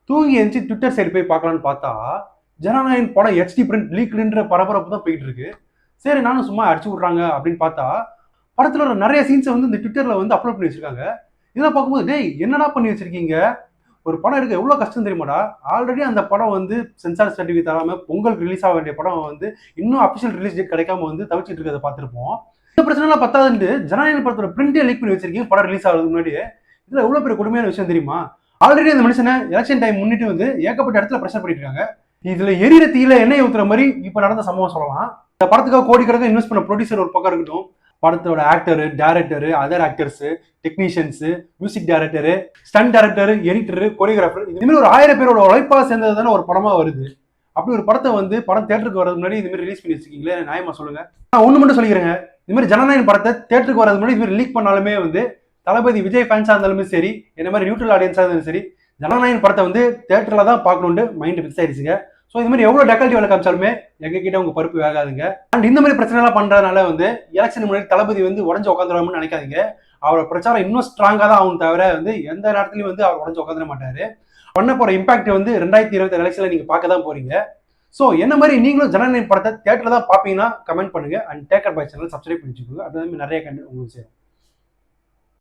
தூங்கி எழுந்துச்சு Twitter side போய் பார்க்கலான்னு பார்த்தா ஜனநாயகன் படம் ஹெச்டி பிரிண்ட் லீக்டுன்ற பரபரப்பு தான் போயிட்டு இருக்கு. சரி நானும் சும்மா அடிச்சு விட்றாங்க அப்படின்னு பார்த்தா படத்துல நிறைய சீன்ஸை வந்து இந்த ட்விட்டர்ல வந்து அப்லோட் பண்ணி வச்சிருக்காங்க. இதெல்லாம் பார்க்கும்போது டேய் என்னடா பண்ணி வச்சிருக்கீங்க, ஒரு படம் எடுக்க எவ்வளோ கஷ்டம் தெரியுமாடா. ஆல்ரெடி அந்த படம் வந்து சென்சார் சர்டிஃபிகேட் தராமல் பொங்கலுக்கு ரிலீஸ் ஆக வேண்டிய படம் வந்து இன்னும் அஃபிஷியல் ரிலீஸ் டேட் கிடைக்காம வந்து தவிச்சிட்டு இருக்கிறத பார்த்துருப்போம். இந்த பிரச்சனைலாம் பத்தாதுன்ட்டு ஜனநாயக படத்தோட பிரிண்டே லீக் பண்ணி வச்சிருக்கீங்க படம் ரிலீஸ் ஆகிறதுக்கு முன்னாடி. இதில் எவ்வளோ பெரிய கொடுமையான விஷயம் தெரியுமா. ஆல்ரெடி அந்த மனுஷனை எலெக்ஷன் டைம் முன்னிட்டு வந்து ஏகப்பட்ட இடத்துல ப்ரெஷர் பண்ணிட்டு இருக்காங்க. இதுல எரியிற தீயில எண்ணெய் ஊத்துற மாதிரி இப்ப நடந்த சம்பவம் சொல்லலாம். இந்த படத்துக்காக கோடிக்கணக்காக இன்வெஸ்ட் பண்ண ப்ரொடியூசர் ஒரு பக்கம் இருக்கட்டும், படத்தோட actor, director, other actors, technicians, music director, stunt director, editor, choreographer, இந்த மாதிரி ஒரு 1000 பேரோட உழைப்பா சேர்ந்தது தானே ஒரு படமா வருது. அப்படி ஒரு படத்தை வந்து படம் தேட்டருக்கு வரது முன்னாடி இது மாதிரி ரிலீஸ் பண்ணி வச்சிருக்கீங்களே, நியாயமா சொல்லுங்க. நான் ஒண்ணு மட்டும் சொல்லிக்கிறேங்க, இது மாதிரி ஜனநாயகன் படத்தை தேட்டருக்கு வரது முன்னாடி இது மாதிரி லீக் பண்ணாலுமே வந்து தளபதி விஜய் ஃபேன்ஸா இருந்தாலுமே சரி, என்ன மாதிரி நியூட்ரல் ஆடியன்ஸா இருந்தாலும் சரி, ஜனநாயகன் படத்தை வந்து தேட்டர்ல தான் பார்க்கணும்னு மைண்ட் ஃபிக்ஸ் ஆயிடுச்சுங்க. ஸோ இது மாதிரி எவ்வளோ டெக்காலிட்டி வேலை காமிச்சாலுமே எங்ககிட்ட உங்க பருப்பு வேகாதுங்க. அண்ட் இந்த மாதிரி பிரச்சனை எல்லாம் பண்றதுனால வந்து எலெக்ஷன் முன்னாடி தளபதி வந்து உடஞ்சு உட்காந்துருவாங்கன்னு நினைக்காதீங்க. அவரோட பிரச்சாரம் இன்னும் ஸ்ட்ராங்கா தான் ஆகும் தவிர வந்து எந்த நேரத்துலையும் வந்து அவர் உடஞ்சு உட்காந்துட மாட்டாரு. பண்ண போற இம்பாக்ட் வந்து 2027 எலெக்ஷன்ல நீங்க பார்க்க தான் போறீங்க. ஸோ என்ன மாதிரி நீங்களும் ஜனநாயகன் படத்தை தேட்டர்ல தான் பார்ப்பீங்கன்னா கமெண்ட் பண்ணுங்க. And taker bye channel subscribe பண்ணி வச்சுக்கோங்க. அது மாதிரி நிறைய கண்டு உங்களுக்கு சேரும்.